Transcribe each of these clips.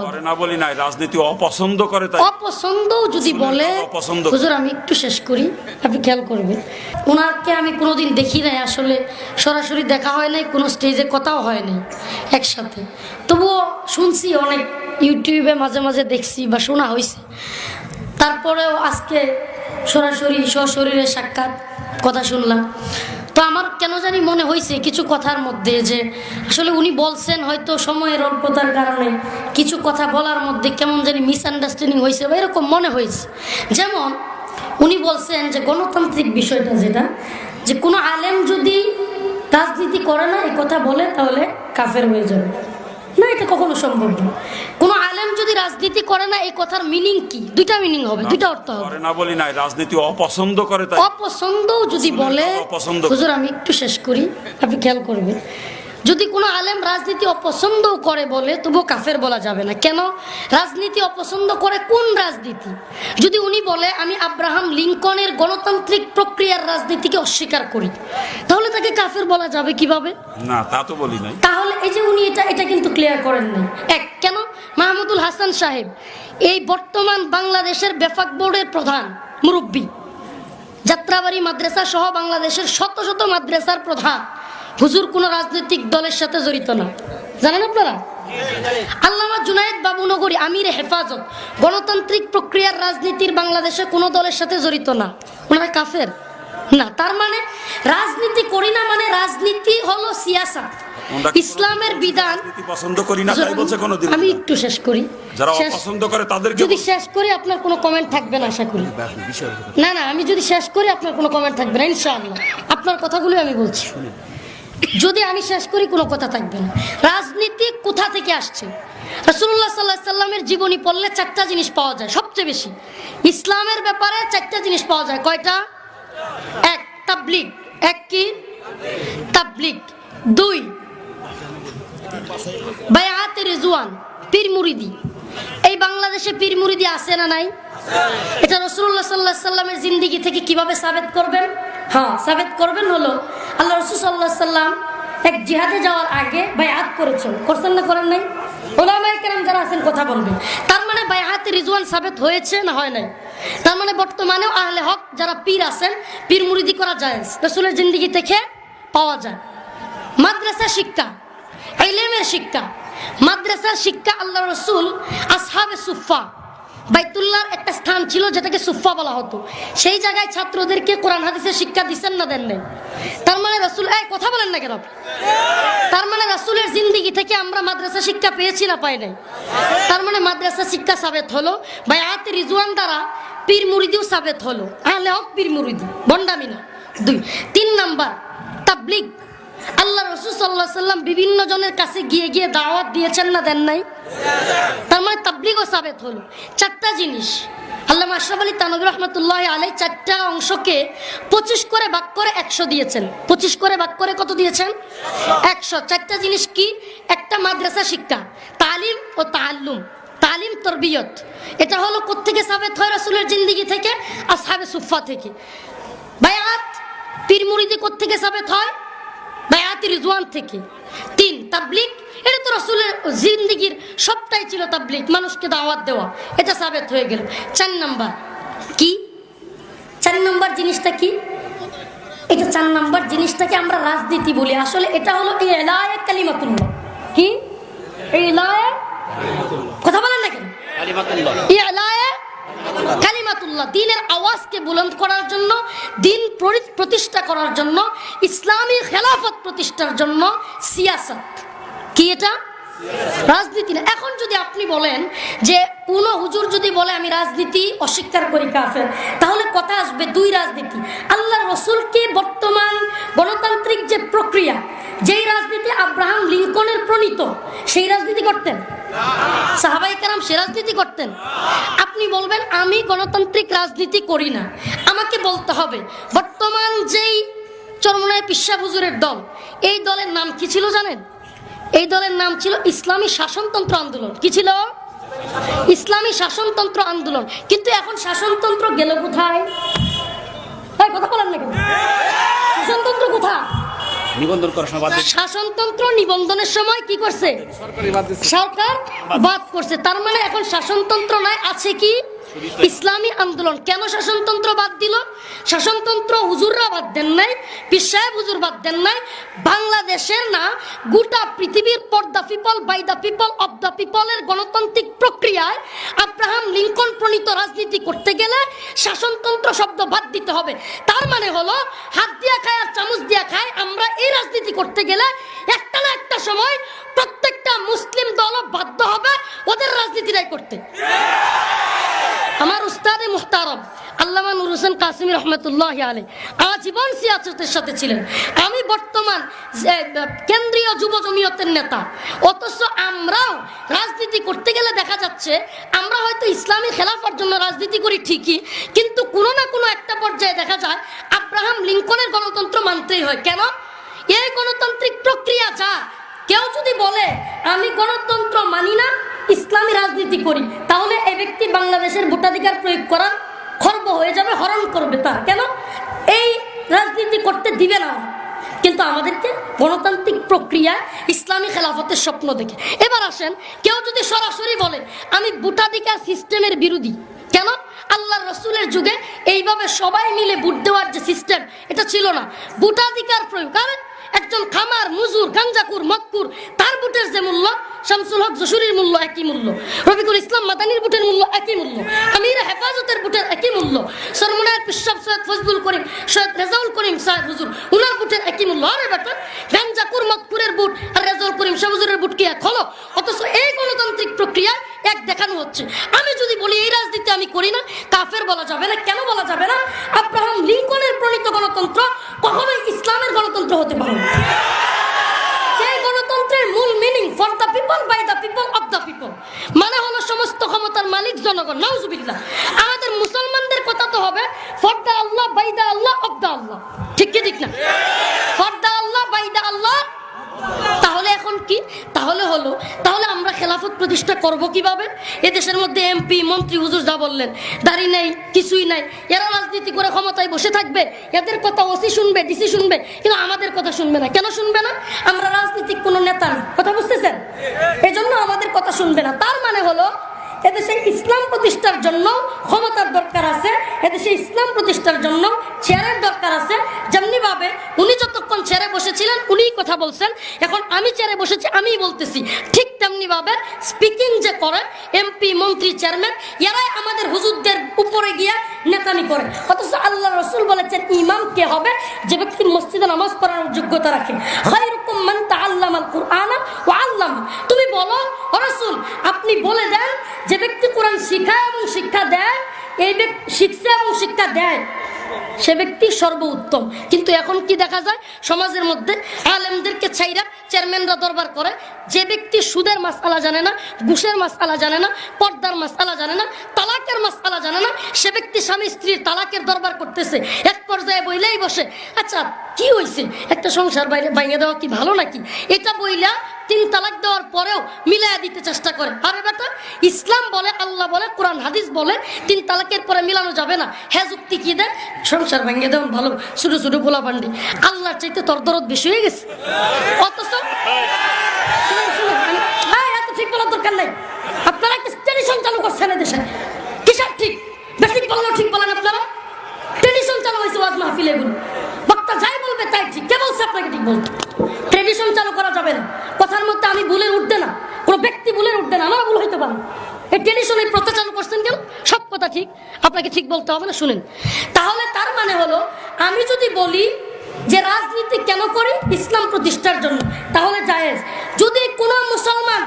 করে না বলি নাই, রাজনীতি অপছন্দ করে, তাই অপছন্দ যদি বলে হুজুর আমি একটু শেষ করি, আপনি খেয়াল করবেন। ওনাকে আমি কোনোদিন দেখি নাই, আসলে সরাসরি দেখা হয় নাই, কোনো স্টেজে কথাও হয় নাই একসাথে, তবুও শুনছি অনেক, ইউটিউবে মাঝে মাঝে দেখছি বা শোনা হয়েছে। তারপরেও আজকে সরাসরি সশরীরে সাক্ষাৎ কথা শুনলাম, তো আমার কেন জানি মনে হয়েছে কিছু কথার মধ্যে যে আসলে উনি বলছেন হয়তো সময়ের অল্পতার কারণে কিছু কথা বলার মধ্যে কেমন জানি মিসআন্ডারস্ট্যান্ডিং হয়েছে বা এরকম মনে হয়েছে। যেমন উনি বলছেন যে গণতান্ত্রিক বিষয়টা, যেটা যে কোনো আলেম যদি রাজনীতি করে না এই কথা বলে তাহলে কাফের হয়ে যাবে না, এটা কখনো সম্ভব না। কোনো আলেম যদি রাজনীতি করে না এই কথার মিনিং কি? দুইটা মিনিং হবে, দুইটা অর্থ হবে। করে না বলি নাই, রাজনীতি অপছন্দ করে, তাই অপছন্দ যদি বলে হুজুর আমি একটু শেষ করি, আপনি খেয়াল করবেন। যদি কোনো আলেম রাজনীতি অপছন্দ করে বলে তবু কাফের বলা যাবে না। কেন? রাজনীতি অপছন্দ করে কোন রাজনীতি? যদি উনি বলে আমি আব্রাহাম লিঙ্কনের গণতান্ত্রিক প্রক্রিয়ার রাজনীতিকে অস্বীকার করি, তাহলে তাকে কাফের বলা যাবে কিভাবে? না, তা তো বলি নাই। তাহলে এই যে উনি এটা কিন্তু ক্লিয়ার করেন নাই। এক, কেন মাহমুদুল হাসান সাহেব এই বর্তমান বাংলাদেশের বেফাক বোর্ডের প্রধান মুরব্বী, যাত্রাবাড়ি মাদ্রাসা সহ বাংলাদেশের শত শত মাদ্রাসার প্রধান, হুজুর কোন রাজনৈতিক দলের সাথে জড়িত না, জানেন আপনারা? আল্লামা জুনায়েদ বাবুনগরী আমির হেফাজত গণতান্ত্রিক প্রক্রিয়ার রাজনীতির বাংলাদেশে কোনো দলের সাথে জড়িত না, ওনারা কাফের না। তার মানে রাজনীতি করি না মানে রাজনীতি হলো সিয়াসা, ইসলামের বিধান পছন্দ করি না তাই বলছে কোনদিন। আমি একটু শেষ করি, যারা অপছন্দ করে তাদেরকে যদি শেষ করি আপনার কোনো কমেন্ট থাকবে না আশা করি। না না, আমি যদি শেষ করি আপনার কোনো কমেন্ট থাকবে না ইনশাআল্লাহ। আপনার কথাগুলো আমি বলছি, যদি আমি শেষ করি কোনো কথা থাকবে না। রাজনীতি কোথা থেকে আসছে? রাসূলুল্লাহ সাল্লাল্লাহু আলাইহি সাল্লামের জীবনী পড়লে চারটা জিনিস পাওয়া যায় সবচেয়ে বেশি। ইসলামের ব্যাপারে চারটা জিনিস পাওয়া যায়। কয়টা? এক, তাবলীগ। এক কি? তাবলীগ। দুই, বায়াতে রিজওয়ান, পীর মুরিদি। এই বাংলাদেশে পীর মুরিদি আছে না নাই? এটা রাসূলুল্লাহ সাল্লাল্লাহু আলাইহি সাল্লামের জিন্দেগি থেকে কিভাবে সাবিত করবেন? হ্যাঁ, সাবিত করবেন হলো আল্লাহ রাসূল সাল্লাল্লাহু আলাইহি সাল্লাম এক জিহাদে যাওয়ার আগে বায়াত করেছেন, করছেন না করেন নাই? উলামায়ে কেরাম যারা আছেন কথা বলবেন। তার মানে বায়াতে রিজওয়ান সাবিত হয়েছে না হয় নাই? তার মানে বর্তমানেও আহলে হক যারা পীর আছেন, পীর মুরিদি করা যায়, রাসূলের জিন্দেগি থেকে পাওয়া যায়। মাদ্রাসা শিক্ষা, ইলমের শিক্ষা, মাদ্রাসার শিক্ষা। আল্লাহ রাসূল আসহাবে সুফফা, বাইতুল্লাহর একটা স্থান ছিল যেটাকে সুফফা বলা হতো, সেই জায়গায় ছাত্রদেরকে কোরআন হাদিসের শিক্ষা দিচ্ছেন না দেন নাই? তার মানে রাসূল, এই কথা বলেন না কেন? তার মানে রাসূলের জিন্দেগি থেকে আমরা মাদ্রাসা শিক্ষা পেয়েছি না পাই নাই? তার মানে মাদ্রাসা শিক্ষা সাবেত হলো, বায়াতে রিজওয়ান দ্বারা পীর মুরিদিও সাবেত হলো, আহলে হক পীর মুরিদি, ভণ্ডামি না। দুই, তিন নাম্বার তাবলীগ। আল্লাহ রাসূল সাল্লাল্লাহু আলাইহি সাল্লাম বিভিন্ন জনের কাছে গিয়ে গিয়ে দাওয়াত দিয়েছেন না দেন নাই? তার মানে তাবলীগও সাবেত হলো। চারটা জিনিস আল্লামা আশরাফ আলী থানভী রাহমাতুল্লাহি আলাইহি চারটা অংশকে 25 করে ভাগ করে 100 দিয়েছেন। 25 করে ভাগ করে কত দিয়েছেন? 100। চারটা জিনিস কি? একটা মাদ্রাসা শিক্ষা, তালিম ও তাআল্লুম, তালিম তরবিয়ত। এটা হলো কোত্থেকে সাবেত হয়? রাসূলের জিন্দেগি থেকে, আসহাবে সুফফা থেকে। বায়াত পীর মুরিদি কোত্থেকে সাবেত হয়? বায়াতে রিজওয়ান থেকে। তিন, তাবলীগ। এটা তো রাসূলের জিন্দেগির সবটাই ছিল তাবলীগ, মানুষকে দাওয়াত দেওয়া, এটা সাবেত হয়ে গেল। 4 নাম্বার কি? 4 নাম্বার জিনিসটা কি? এটা 4 নাম্বার জিনিসটাকে আমরা রাজনীতি বলি, আসলে এটা হলো ইলায়ে কালিমাতুল্লাহ। কি? ইলায়ে, কথা বলেন না কেন? ইলায়ে কালিমাতুল্লাহ, দ্বীনের আওয়াজকে বুলন্দ করার জন্য, দ্বীন প্রতিষ্ঠা করার জন্য, ইসলামী খেলাফত প্রতিষ্ঠার জন্য সিয়াসত। কি এটা? রাজনীতি না। এখন যদি আপনি বলেন যে কোন হুজুর যদি বলে আমি রাজনীতি অস্বীকার করি কাফের, তাহলে কথা আসবে দুই রাজনীতি। আল্লাহর রাসূলকে বর্তমান গণতান্ত্রিক যে প্রক্রিয়া, যেই রাজনীতি আব্রাহাম লিঙ্কনের প্রণীত, সেই রাজনীতি করতেন সাহাবায়ে কেরাম, সে রাজনীতি করতেন। আপনি বলবেন আমি গণতান্ত্রিক রাজনীতি করি না, আমাকে বলতে হবে বর্তমান যেই চরমনায় পিসা হুজুরের দল, এই দলের নাম কি ছিল জানেন? এই দলের নাম ছিল ইসলামী শাসনতন্ত্র আন্দোলন। কি ছিল? ইসলামী শাসনতন্ত্র আন্দোলন। কিন্তু এখন শাসনতন্ত্র গেল কোথায়? কথা বলেন না কেন? শাসনতন্ত্র কোথায়? নিবন্ধন করার সময় বাদ দিচ্ছে। শাসনতন্ত্র নিবন্ধনের সময় কি করছে? সরকার বাদ করছে। তার মানে এখন শাসনতন্ত্র নয়, আছে কি? ইসলামী আন্দোলন। কেন শাসনতন্ত্র বাদ দিল? শাসনতন্ত্র হুজুররা বাদ দেন নাই, পীর সাহেব হুজুর বাদ দেন নাই, বাংলাদেশের না গোটা পৃথিবীর for the people, by the people, of the পিপলের গণতান্ত্রিক প্রক্রিয়ায় আব্রাহাম লিঙ্কন প্রণীত রাজনীতি করতে গেলে শাসনতন্ত্র শব্দ বাদ দিতে হবে। তার মানে হলো হাত দিয়া খায় আর চামচ দিয়া খায়। আমরা এই রাজনীতি করতে গেলে একটা না একটা সময় প্রত্যেকটা মুসলিম দল বাধ্য হবে ওদের রাজনীতিটাই করতে। আমার উস্তাদে মুহতারম আল্লামা নূর হোসেন কাসিমি রহমতুল্লাহ আলাইহি আজীবন সিয়াসতের সাথে ছিলেন। আমি বর্তমান কেন্দ্রীয় যুব জমিয়তের নেতা, অথচ আমরাও রাজনীতি করতে গেলে দেখা যাচ্ছে আমরা হয়তো ইসলামী খেলাফার জন্য রাজনীতি করি ঠিকই, কিন্তু কোনো না কোনো একটা পর্যায়ে দেখা যায় আব্রাহাম লিঙ্কনের গণতন্ত্র মানতেই হয়। কেন? এই গণতান্ত্রিক প্রক্রিয়া যা, কেউ যদি বলে আমি গণতন্ত্র মানি না, ইসলামী রাজনীতি করি, তাহলে এই ব্যক্তি বাংলাদেশের ভোটাধিকার প্রয়োগ করার খর্ব হয়ে যাবে, হরণ করবে তার। কেন? এই রাজনীতি করতে দিবে না। কিন্তু আমাদেরকে গণতান্ত্রিক প্রক্রিয়া ইসলামী খেলাফতের স্বপ্ন দেখে। এবার আসেন, কেউ যদি সরাসরি বলে আমি ভোটাধিকার সিস্টেমের বিরোধী। কেন? আল্লাহ রসুলের যুগে এইভাবে সবাই মিলে ভোট দেওয়ার যে সিস্টেম, এটা ছিল না। ভোটাধিকার প্রয়োগ, কারণ একজন খামার, মুজুর, গাঞ্জাকুর, মক্কুর, তার ভোটের যে মূল্য, শামসুল হক যশোরীর মূল্য একই মূল্য, রফিকুল ইসলাম মাদানির ভোটের মূল্য একই মূল্য, আমির হেফাজতের ভোটের একই মূল্য, সরমুনায়ের পিশাব সৈয়দ ফজলুল করিম, সৈয়দ রেজাউল করিম সাহেব হুজুর, উনার ভোটের একই মূল্য। আরে বেটা, গাঞ্জাকুর, মক্কুরের ভোট আর রেজাউল করিম সাহেব হুজুরের ভোট কি এক হলো? অথচ এই গণতান্ত্রিক প্রক্রিয়া এক দেখানো হচ্ছে। আমি যদি বলি এই রাজনীতি আমি করি না, কাফের বলা যাবে না। কেন বলা যাবে না? আব্রাহাম লিঙ্কনের প্রণীত গণতন্ত্র কখনোই ইসলামের গণতন্ত্র হতে পারে না। সেই গণতন্ত্রের মূল meaning for the people, by the people, of the people, মানে হলো সমস্ত ক্ষমতার মালিক জনগণ। নাউজুবিল্লাহ। আমাদের মুসলমানদের কথা তো হবে for the Allah, by the Allah, of the Allah. ঠিক কি ঠিক না? For the Allah, by the Allah. তাহলে এখন কি? তাহলে আমরা খেলাফত প্রতিষ্ঠা করব কিভাবে? এদেশের মধ্যে এমপি, মন্ত্রী, হুজুর যা বললেন, দাড়ি নেই, কিছুই নাই, এরা রাজনীতি করে ক্ষমতায় বসে থাকবে। এদের কথা ওসি শুনবে, ডিসি শুনবে, কিন্তু আমাদের কথা শুনবে না। কেন শুনবে না? আমরা রাজনীতিক কোনো নেতা না। কথা বুঝতেছেন? এজন্য আমাদের কথা শুনবে না। তার মানে হলো এদেশে ইসলাম প্রতিষ্ঠার জন্য ক্ষমতার দরকার আছে, এদেশে ইসলাম প্রতিষ্ঠার জন্য চেয়ারের দরকার আছে। যেমনি ভাবে উনি যতক্ষণ চেয়ারে বসেছিলেন উনিই কথা বলছেন, এখন আমি চেয়ারে বসেছি আমিই বলতেছি, ঠিক তেমনি ভাবে স্পিকিং যে করে এমপি, মন্ত্রী, চেয়ারম্যান, এরাই আমাদের হুজুরদের উপরে গিয়ে নেতানি করে। অথচ আল্লাহ রসুল বলেছেন ইমাম কে হবে? যে ব্যক্তি মসজিদে নামাজ পড়ানোর যোগ্যতা রাখে। খায়রুকুম মান তাআল্লামাল কুরআনা ওয়া আল্লামা। তুমি বলো ও রাসূল, আপনি বলে দেন যে ব্যক্তি কোরআন শিখায় এবং শিক্ষা দেয়, এই ব্যক্তি শিখছে এবং শিক্ষা দেয়, সে ব্যক্তি সর্বোত্তম। কিন্তু এখন কি দেখা যায় সমাজের মধ্যে? আলেমদেরকে ছাইরা চেয়ারম্যানরা দরবার করে। যে ব্যক্তি সুদের মাসআলা জানে না, ঘুষের মাসআলা জানে না, পর্দার মাসআলা জানে না, তালাকের মাসআলা জানে না, সে ব্যক্তি স্বামী স্ত্রীর তালাকের দরবার করতেছে। এক পর্যায়ে বইলেই বসে, আচ্ছা কি হয়েছে, একটা সংসার বাইরে ভাঙিয়ে দেওয়া কি ভালো নাকি? এটা বইলা 3 তালাক দেওয়ার পরেও মিলাইয়া দিতে চেষ্টা করে। আরে বেটা, ইসলাম বলে, আল্লাহ বলে, কোরআন হাদিস বলে 3 তালাকের পরে মিলানো যাবে না। হ্যাঁ, যুক্তি কি দেয়? সংসার ভাঙিয়ে দেওয়া ভালো, ছোটো ছোটো গোলা বান্ডি। আল্লাহর চাইতে তোর দরদ বেশি হয়ে গেছে। অথচ এত ঠিক বলার দরকার নাই। আপনারা কি টেলিভিশন চালু করছেন এদেশে? কিসের ঠিক? বেশি বলানো ঠিক বলেন আপনারা? টেলিভিশন চালু হয়েছে ওয়াজ মাহফিলে, এগুলো বক্তা যাই বলবে তাই ঠিক। কে বলছে আপনাকে ঠিক বলতে? ট্রেডিশন চালু করা যাবে না। কথার মধ্যে আমি ভুলের উঠবে না, কোনো ব্যক্তি ভুলের উঠবে না, আমারও ভুল হইতে পারে। এই ট্রেডিশন, এই প্রথা চালু করছেন কেন? সব কথা ঠিক, আপনাকে ঠিক বলতে হবে না। শুনেন, তাহলে তার মানে হলো আমি যদি বলি যে রাজনীতি কেন করি? ইসলাম প্রতিষ্ঠার জন্য, তাহলে জায়েজ। যদি কোনো মুসলমান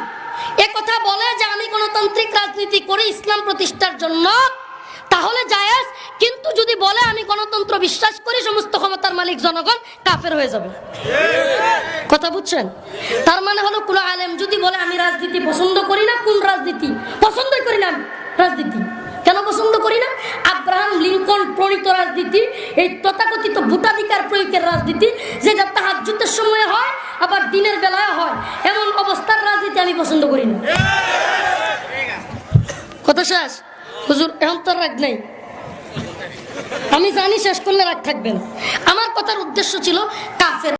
কথা বলে যে আমি গণতান্ত্রিক রাজনীতি করি ইসলাম প্রতিষ্ঠার জন্য, তাহলে জায়েজ। কিন্তু যদি বলে আমি গণতন্ত্র বিশ্বাস করি, সমস্ত ক্ষমতার মালিক জনগণ, কাফের হয়ে যাবে। কথা বুঝছেন? তার মানে হলো কোন আলেম যদি বলে আমি রাজনীতি পছন্দ করি না, কোন রাজনীতি পছন্দই করি না, রাজনীতি কেন পছন্দ করি না? আব্রাহাম লিঙ্কন প্রণীত রাজনীতি, এই তথাকথিত ভোটাধিকার প্রয়োগের রাজনীতি, যেটা তাহাজ্জুদের সময় হয় আবার দিনের বেলায় হয়, এমন অবস্থার রাজনীতি আমি পছন্দ করি না। কথা শেষ? হুজুর এখন তো রাগ নেই, আমি জানি শেষ করলে রাগ থাকবেন। আমার কথার উদ্দেশ্য ছিল কাফের